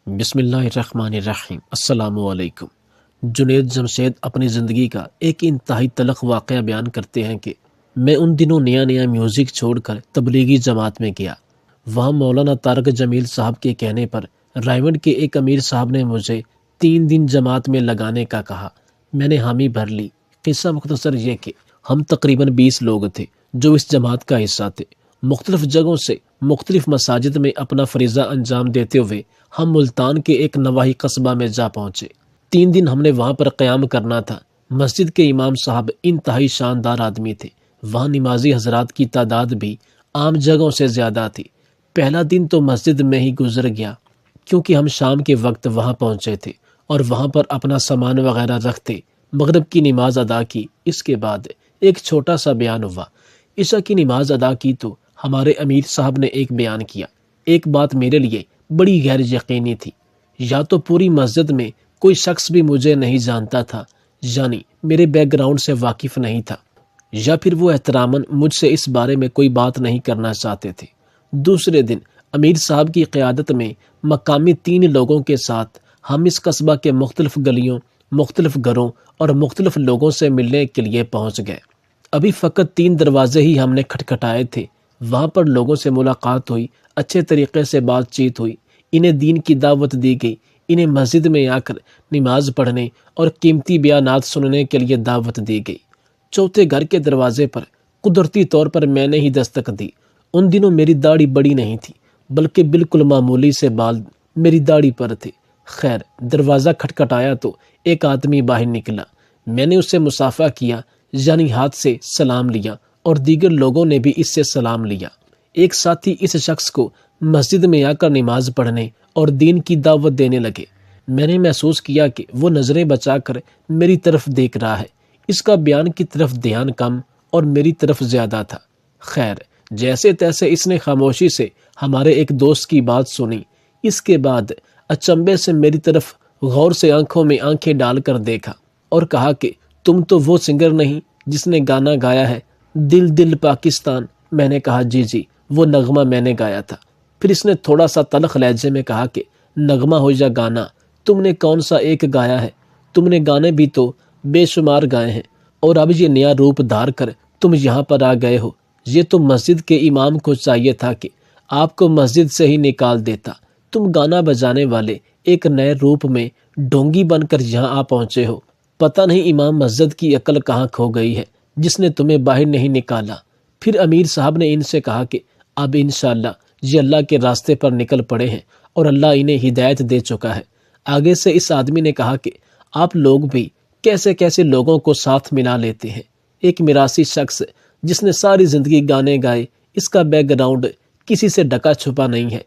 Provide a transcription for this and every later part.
بسم اللہ الرحمن الرحیم۔ السلام علیکم۔ جنید جمشید اپنی زندگی کا ایک انتہائی تلخ واقعہ بیان کرتے ہیں کہ میں ان دنوں نیا میوزک چھوڑ کر تبلیغی جماعت میں گیا۔ وہاں مولانا طارق جمیل صاحب کے کہنے پر رائیونڈ کے ایک امیر صاحب نے مجھے 3 دن جماعت میں لگانے کا کہا۔ میں نے حامی بھر لی۔ قصہ مختصر یہ کہ ہم تقریباً 20 لوگ تھے جو اس جماعت کا حصہ تھے۔ مختلف جگہوں سے مختلف مساجد میں اپنا فریضہ انجام دیتے ہوئے ہم ملتان کے ایک نواحی قصبہ میں جا پہنچے۔ 3 دن ہم نے وہاں پر قیام کرنا تھا۔ مسجد کے امام صاحب انتہائی شاندار آدمی تھے۔ وہاں نمازی حضرات کی تعداد بھی عام جگہوں سے زیادہ تھی۔ پہلا دن تو مسجد میں ہی گزر گیا کیونکہ ہم شام کے وقت وہاں پہنچے تھے اور وہاں پر اپنا سامان وغیرہ رکھتے مغرب کی نماز ادا کی۔ اس کے بعد ایک چھوٹا سا بیان ہوا۔ عشاء کی نماز ادا کی تو ہمارے امیر صاحب نے ایک بیان کیا۔ ایک بات میرے لیے بڑی غیر یقینی تھی، یا تو پوری مسجد میں کوئی شخص بھی مجھے نہیں جانتا تھا، یعنی میرے بیک گراؤنڈ سے واقف نہیں تھا، یا پھر وہ احتراماً مجھ سے اس بارے میں کوئی بات نہیں کرنا چاہتے تھے۔ دوسرے دن امیر صاحب کی قیادت میں مقامی 3 لوگوں کے ساتھ ہم اس قصبہ کے مختلف گلیوں، مختلف گھروں اور مختلف لوگوں سے ملنے کے لیے پہنچ گئے۔ ابھی فقط 3 دروازے ہی ہم نے کھٹکھٹائے تھے۔ وہاں پر لوگوں سے ملاقات ہوئی، اچھے طریقے سے بات چیت ہوئی، انہیں دین کی دعوت دی گئی، انہیں مسجد میں آ کر نماز پڑھنے اور قیمتی بیانات سننے کے لیے دعوت دی گئی۔ چوتھے گھر کے دروازے پر قدرتی طور پر میں نے ہی دستک دی۔ ان دنوں میری داڑھی بڑی نہیں تھی، بلکہ بالکل معمولی سے بال میری داڑھی پر تھے۔ خیر، دروازہ کھٹکھٹایا تو ایک آدمی باہر نکلا۔ میں نے اس سے مصافحہ کیا، یعنی ہاتھ سے سلام لیا، اور دیگر لوگوں نے بھی اس سے سلام لیا۔ ایک ساتھی اس شخص کو مسجد میں آ کر نماز پڑھنے اور دین کی دعوت دینے لگے۔ میں نے محسوس کیا کہ وہ نظریں بچا کر میری طرف دیکھ رہا ہے۔ اس کا بیان کی طرف دھیان کم اور میری طرف زیادہ تھا۔ خیر، جیسے تیسے اس نے خاموشی سے ہمارے ایک دوست کی بات سنی۔ اس کے بعد اچنبے سے میری طرف غور سے آنکھوں میں آنکھیں ڈال کر دیکھا اور کہا کہ تم تو وہ سنگر نہیں جس نے گانا گایا ہے دل دل پاکستان؟ میں نے کہا جی، وہ نغمہ میں نے گایا تھا۔ پھر اس نے تھوڑا سا تلخ لہجے میں کہا کہ نغمہ ہو یا گانا، تم نے کون سا ایک گایا ہے؟ تم نے گانے بھی تو بے شمار گائے ہیں، اور اب یہ نیا روپ دھار کر تم یہاں پر آ گئے ہو۔ یہ تو مسجد کے امام کو چاہیے تھا کہ آپ کو مسجد سے ہی نکال دیتا۔ تم گانا بجانے والے ایک نئے روپ میں ڈھونگی بن کر یہاں آ پہنچے ہو۔ پتہ نہیں امام مسجد کی عقل کہاں کھو گئی ہے جس نے تمہیں باہر نہیں نکالا۔ پھر امیر صاحب نے ان سے کہا کہ اب انشاءاللہ یہ اللہ کے راستے پر نکل پڑے ہیں اور اللہ انہیں ہدایت دے چکا ہے۔ آگے سے اس آدمی نے کہا کہ آپ لوگ بھی کیسے کیسے لوگوں کو ساتھ ملا لیتے ہیں۔ ایک میراثی شخص جس نے ساری زندگی گانے گائے، اس کا بیک گراؤنڈ کسی سے ڈکا چھپا نہیں ہے۔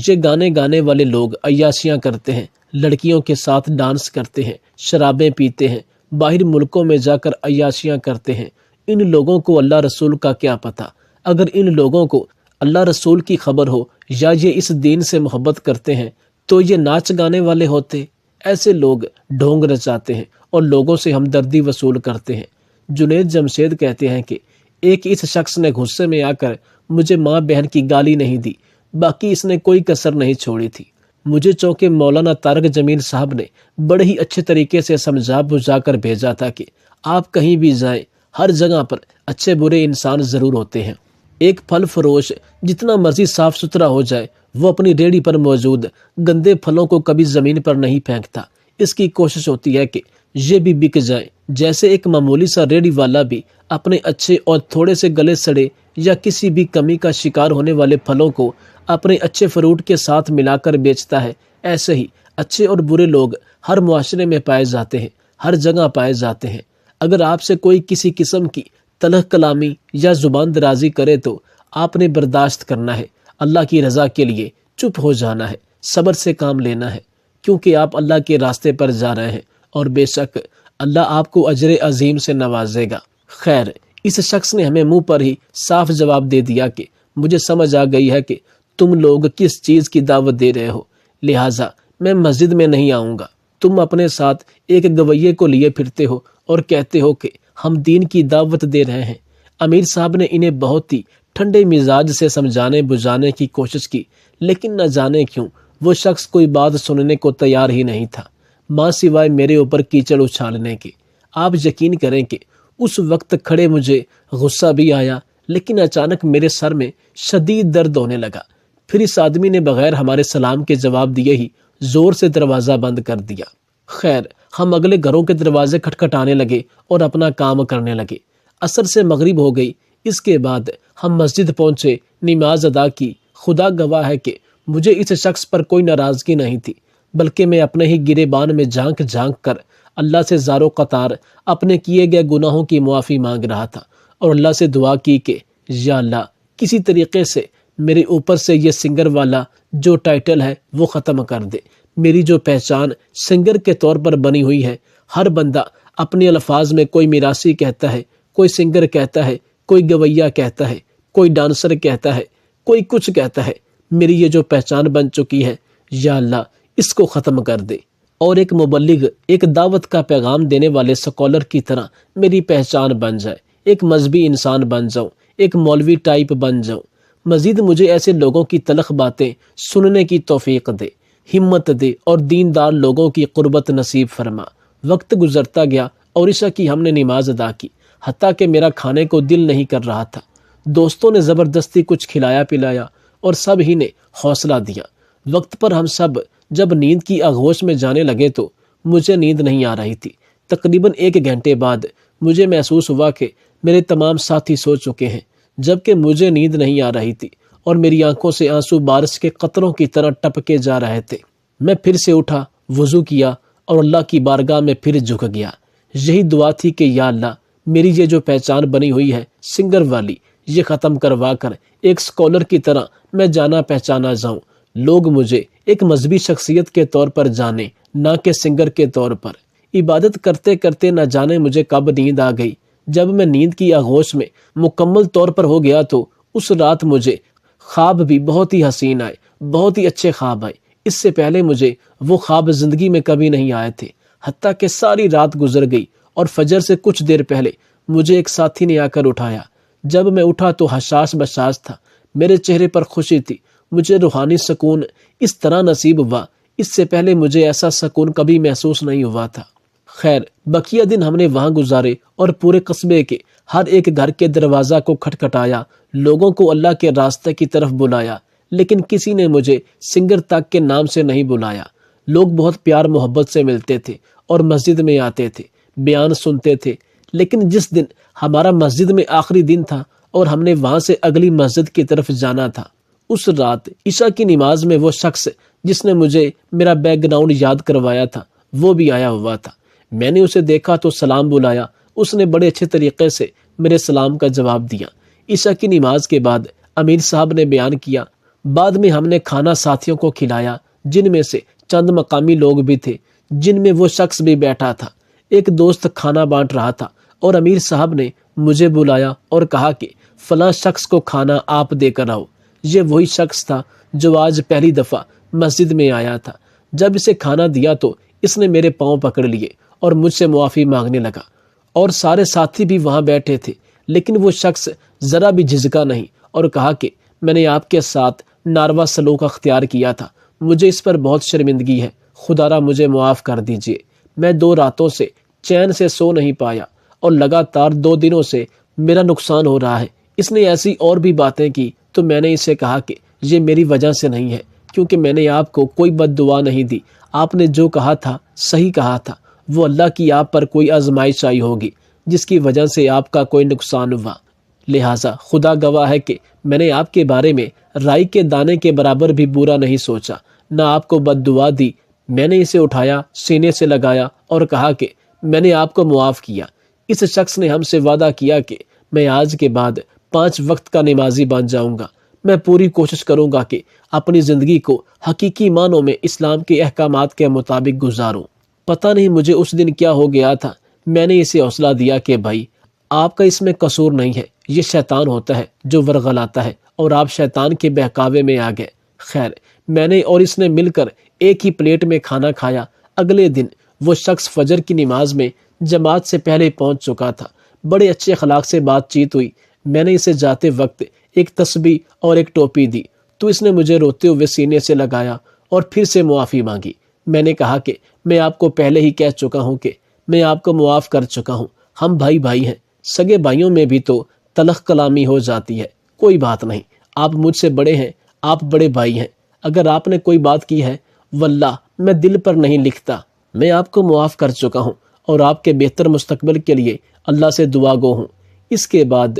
یہ گانے گانے والے لوگ عیاشیاں کرتے ہیں، لڑکیوں کے ساتھ ڈانس کرتے ہیں، شرابیں پیتے ہیں، باہر ملکوں میں جا کر عیاشیاں کرتے ہیں۔ ان لوگوں کو اللہ رسول کا کیا پتہ؟ اگر ان لوگوں کو اللہ رسول کی خبر ہو یا یہ اس دین سے محبت کرتے ہیں تو یہ ناچ گانے والے ہوتے۔ ایسے لوگ ڈھونگ رچاتے ہیں اور لوگوں سے ہمدردی وصول کرتے ہیں۔ جنید جمشید کہتے ہیں کہ ایک اس شخص نے غصے میں آ کر مجھے ماں بہن کی گالی نہیں دی، باقی اس نے کوئی کسر نہیں چھوڑی تھی۔ مجھے چونکہ مولانا طارق جمیل صاحب نے بڑے ہی اچھے طریقے سے سمجھا بجھا کر بھیجا تھا کہ آپ کہیں بھی جائیں، ہر جگہ پر اچھے برے انسان ضرور ہوتے ہیں۔ ایک پھل فروش جتنا مرضی صاف ستھرا ہو جائے، وہ اپنی ریڑھی پر موجود گندے پھلوں کو کبھی زمین پر نہیں پھینکتا۔ اس کی کوشش ہوتی ہے کہ یہ بھی بک جائیں۔ جیسے ایک معمولی سا ریڑھی والا بھی اپنے اچھے اور تھوڑے سے گلے سڑے یا کسی بھی کمی کا شکار ہونے والے پھلوں کو اپنے اچھے فروٹ کے ساتھ ملا کر بیچتا ہے، ایسے ہی اچھے اور برے لوگ ہر معاشرے میں پائے جاتے ہیں، ہر جگہ پائے جاتے ہیں۔ اگر آپ سے کوئی کسی قسم کی تلخ کلامی یا زبان درازی کرے تو آپ نے برداشت کرنا ہے، اللہ کی رضا کے لیے چپ ہو جانا ہے، صبر سے کام لینا ہے، کیونکہ آپ اللہ کے راستے پر جا رہے ہیں اور بے شک اللہ آپ کو اجر عظیم سے نوازے گا۔ خیر، اس شخص نے ہمیں منہ پر ہی صاف جواب دے دیا کہ مجھے سمجھ آ گئی ہے کہ تم لوگ کس چیز کی دعوت دے رہے ہو، لہٰذا میں مسجد میں نہیں آؤں گا۔ تم اپنے ساتھ ایک گویے کو لیے پھرتے ہو اور کہتے ہو کہ ہم دین کی دعوت دے رہے ہیں۔ امیر صاحب نے انہیں بہت ہی ٹھنڈے مزاج سے سمجھانے بجھانے کی کوشش کی، لیکن نہ جانے کیوں وہ شخص کوئی بات سننے کو تیار ہی نہیں تھا، ماں سوائے میرے اوپر کیچڑ اچھالنے کے۔ آپ یقین کریں کہ اس وقت کھڑے مجھے غصہ بھی آیا، لیکن اچانک میرے سر میں شدید درد ہونے لگا۔ پھر اس آدمی نے بغیر ہمارے سلام کے جواب دیے ہی زور سے دروازہ بند کر دیا۔ خیر، ہم اگلے گھروں کے دروازے کھٹکھٹانے لگے اور اپنا کام کرنے لگے۔ عصر سے مغرب ہو گئی۔ اس کے بعد ہم مسجد پہنچے، نماز ادا کی۔ خدا گواہ ہے کہ مجھے اس شخص پر کوئی ناراضگی نہیں تھی، بلکہ میں اپنے ہی گریبان میں جھانک جھانک کر اللہ سے زارو قطار اپنے کیے گئے گناہوں کی معافی مانگ رہا تھا، اور اللہ سے دعا کی کہ یا اللہ، کسی طریقے سے میرے اوپر سے یہ سنگر والا جو ٹائٹل ہے وہ ختم کر دے۔ میری جو پہچان سنگر کے طور پر بنی ہوئی ہے، ہر بندہ اپنے الفاظ میں کوئی میراثی کہتا ہے، کوئی سنگر کہتا ہے، کوئی گویا کہتا ہے، کوئی ڈانسر کہتا ہے، کوئی کچھ کہتا ہے۔ میری یہ جو پہچان بن چکی ہے، یا اللہ اس کو ختم کر دے، اور ایک مبلغ، ایک دعوت کا پیغام دینے والے سکولر کی طرح میری پہچان بن جائے، ایک مذہبی انسان بن جاؤں، ایک مولوی ٹائپ بن جاؤں۔ مزید مجھے ایسے لوگوں کی تلخ باتیں سننے کی توفیق دے، ہمت دے، اور دیندار لوگوں کی قربت نصیب فرما۔ وقت گزرتا گیا اور عشاء کی ہم نے نماز ادا کی، حتیٰ کہ میرا کھانے کو دل نہیں کر رہا تھا۔ دوستوں نے زبردستی کچھ کھلایا پلایا اور سب ہی نے حوصلہ دیا۔ وقت پر ہم سب جب نیند کی آغوش میں جانے لگے تو مجھے نیند نہیں آ رہی تھی۔ تقریباً 1 گھنٹے بعد مجھے محسوس ہوا کہ میرے تمام ساتھی سو چکے ہیں، جبکہ مجھے نیند نہیں آ رہی تھی اور میری آنکھوں سے آنسو بارش کے قطروں کی طرح ٹپکے جا رہے تھے۔ میں پھر سے اٹھا، وضو کیا اور اللہ کی بارگاہ میں پھر جھک گیا۔ یہی دعا تھی کہ یا اللہ، میری یہ جو پہچان بنی ہوئی ہے سنگر والی، یہ ختم کروا کر ایک سکولر کی طرح میں جانا پہچانا جاؤں، لوگ مجھے ایک مذہبی شخصیت کے طور پر جانیں، نہ کہ سنگر کے طور پر۔ عبادت کرتے کرتے نہ جانے مجھے کب نیند آ گئی۔ جب میں نیند کی آغوش میں مکمل طور پر ہو گیا تو اس رات مجھے خواب بھی بہت ہی حسین آئے، بہت ہی اچھے خواب آئے۔ اس سے پہلے مجھے وہ خواب زندگی میں کبھی نہیں آئے تھے، حتیٰ کہ ساری رات گزر گئی اور فجر سے کچھ دیر پہلے مجھے ایک ساتھی نے آ کر اٹھایا۔ جب میں اٹھا تو حساس بساس تھا، میرے چہرے پر خوشی تھی۔ مجھے روحانی سکون اس طرح نصیب ہوا، اس سے پہلے مجھے ایسا سکون کبھی محسوس نہیں ہوا تھا۔ خیر، بقیہ دن ہم نے وہاں گزارے اور پورے قصبے کے ہر ایک گھر کے دروازہ کو کھٹکھٹایا، لوگوں کو اللہ کے راستے کی طرف بلایا، لیکن کسی نے مجھے سنگر تک کے نام سے نہیں بلایا۔ لوگ بہت پیار محبت سے ملتے تھے اور مسجد میں آتے تھے، بیان سنتے تھے، لیکن جس دن ہمارا مسجد میں آخری دن تھا اور ہم نے وہاں سے اگلی مسجد کی طرف جانا تھا، اس رات عشاء کی نماز میں وہ شخص جس نے مجھے میرا بیک گراؤنڈ یاد کروایا تھا وہ بھی آیا ہوا تھا۔ میں نے اسے دیکھا تو سلام بلایا، اس نے بڑے اچھے طریقے سے میرے سلام کا جواب دیا۔ عشاء کی نماز کے بعد امیر صاحب نے بیان کیا۔ بعد میں ہم نے کھانا ساتھیوں کو کھلایا، جن میں سے چند مقامی لوگ بھی تھے، جن میں وہ شخص بھی بیٹھا تھا۔ ایک دوست کھانا بانٹ رہا تھا اور امیر صاحب نے مجھے بلایا اور کہا کہ فلاں شخص کو کھانا آپ دے کر آؤ۔ یہ وہی شخص تھا جو آج پہلی دفعہ مسجد میں آیا تھا۔ جب اسے کھانا دیا تو اس نے میرے پاؤں پکڑ لیے اور مجھ سے معافی مانگنے لگا، اور سارے ساتھی بھی وہاں بیٹھے تھے، لیکن وہ شخص ذرا بھی جھجکا نہیں اور کہا کہ میں نے آپ کے ساتھ ناروا سلوک اختیار کیا تھا، مجھے اس پر بہت شرمندگی ہے، خدا را مجھے معاف کر دیجئے۔ میں 2 راتوں سے چین سے سو نہیں پایا اور لگاتار 2 دنوں سے میرا نقصان ہو رہا ہے۔ اس نے ایسی اور بھی باتیں کی تو میں نے اسے کہا کہ یہ میری وجہ سے نہیں ہے، کیونکہ میں نے آپ کو کوئی بد دعا نہیں دی، آپ نے جو کہا تھا صحیح کہا تھا، وہ اللہ کی آپ پر کوئی آزمائش آئی ہوگی جس کی وجہ سے آپ کا کوئی نقصان ہوا، لہٰذا خدا گواہ ہے کہ میں نے آپ کے بارے میں رائی کے دانے کے برابر بھی برا نہیں سوچا، نہ آپ کو بد دعا دی۔ میں نے اسے اٹھایا، سینے سے لگایا اور کہا کہ میں نے آپ کو معاف کیا۔ اس شخص نے ہم سے وعدہ کیا کہ میں آج کے بعد 5 وقت کا نمازی بن جاؤں گا۔ میں پوری کوشش کروں گا کہ اپنی زندگی کو حقیقی معنوں میں اسلام کے احکامات کے مطابق گزاروں۔ پتہ نہیں مجھے اس دن کیا ہو گیا تھا، میں نے اسے حوصلہ دیا کہ بھائی، آپ کا اس میں قصور نہیں ہے، یہ شیطان ہوتا ہے جو ورغلاتا ہے، اور آپ شیطان کے بہکاوے میں آ گئے۔ خیر، میں نے اور اس نے مل کر ایک ہی پلیٹ میں کھانا کھایا۔ اگلے دن وہ شخص فجر کی نماز میں جماعت سے پہلے پہنچ چکا تھا۔ بڑے اچھے اخلاق سے بات چیت ہوئی۔ میں نے اسے جاتے وقت ایک تسبیح اور ایک ٹوپی دی تو اس نے مجھے روتے ہوئے سینے سے لگایا اور پھر سے معافی مانگی۔ میں نے کہا کہ میں آپ کو پہلے ہی کہہ چکا ہوں کہ میں آپ کو معاف کر چکا ہوں، ہم بھائی بھائی ہیں، سگے بھائیوں میں بھی تو تلخ کلامی ہو جاتی ہے، کوئی بات نہیں، آپ مجھ سے بڑے ہیں، آپ بڑے بھائی ہیں، اگر آپ نے کوئی بات کی ہے واللہ میں دل پر نہیں لکھتا، میں آپ کو معاف کر چکا ہوں اور آپ کے بہتر مستقبل کے لیے اللہ سے دعا گو ہوں۔ اس کے بعد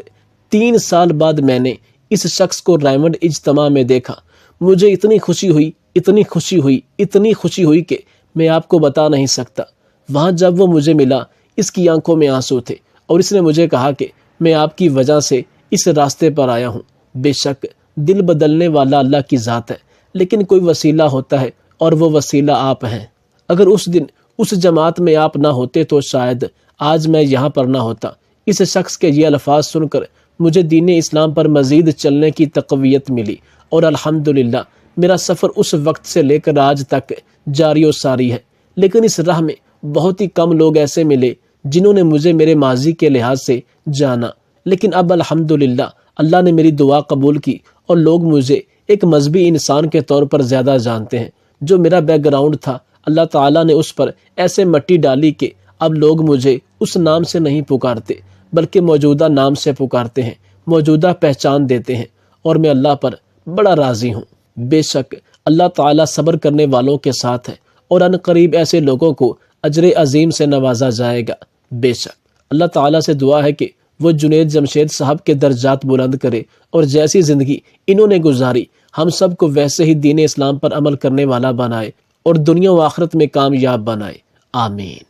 3 سال بعد میں نے اس شخص کو ڈائمنڈ اجتماع میں دیکھا، مجھے اتنی خوشی ہوئی، اتنی خوشی ہوئی، اتنی خوشی ہوئی کہ میں آپ کو بتا نہیں سکتا۔ وہاں جب وہ مجھے ملا، اس کی آنکھوں میں آنسو تھے اور اس نے مجھے کہا کہ میں آپ کی وجہ سے اس راستے پر آیا ہوں۔ بے شک دل بدلنے والا اللہ کی ذات ہے، لیکن کوئی وسیلہ ہوتا ہے اور وہ وسیلہ آپ ہیں۔ اگر اس دن اس جماعت میں آپ نہ ہوتے تو شاید آج میں یہاں پر نہ ہوتا۔ اس شخص کے یہ الفاظ سن کر مجھے دین اسلام پر مزید چلنے کی تقویت ملی اور الحمدللہ میرا سفر اس وقت سے لے کر آج تک جاری و ساری ہے۔ لیکن اس راہ میں بہت ہی کم لوگ ایسے ملے جنہوں نے مجھے میرے ماضی کے لحاظ سے جانا، لیکن اب الحمدللہ اللہ نے میری دعا قبول کی اور لوگ مجھے ایک مذہبی انسان کے طور پر زیادہ جانتے ہیں۔ جو میرا بیک گراؤنڈ تھا، اللہ تعالیٰ نے اس پر ایسے مٹی ڈالی کہ اب لوگ مجھے اس نام سے نہیں پکارتے بلکہ موجودہ نام سے پکارتے ہیں، موجودہ پہچان دیتے ہیں، اور میں اللہ پر بڑا راضی ہوں۔ بے شک اللہ تعالیٰ صبر کرنے والوں کے ساتھ ہے اور ان قریب ایسے لوگوں کو اجر عظیم سے نوازا جائے گا۔ بے شک اللہ تعالیٰ سے دعا ہے کہ وہ جنید جمشید صاحب کے درجات بلند کرے اور جیسی زندگی انہوں نے گزاری ہم سب کو ویسے ہی دین اسلام پر عمل کرنے والا بنائے اور دنیا و آخرت میں کامیاب بنائے، آمین۔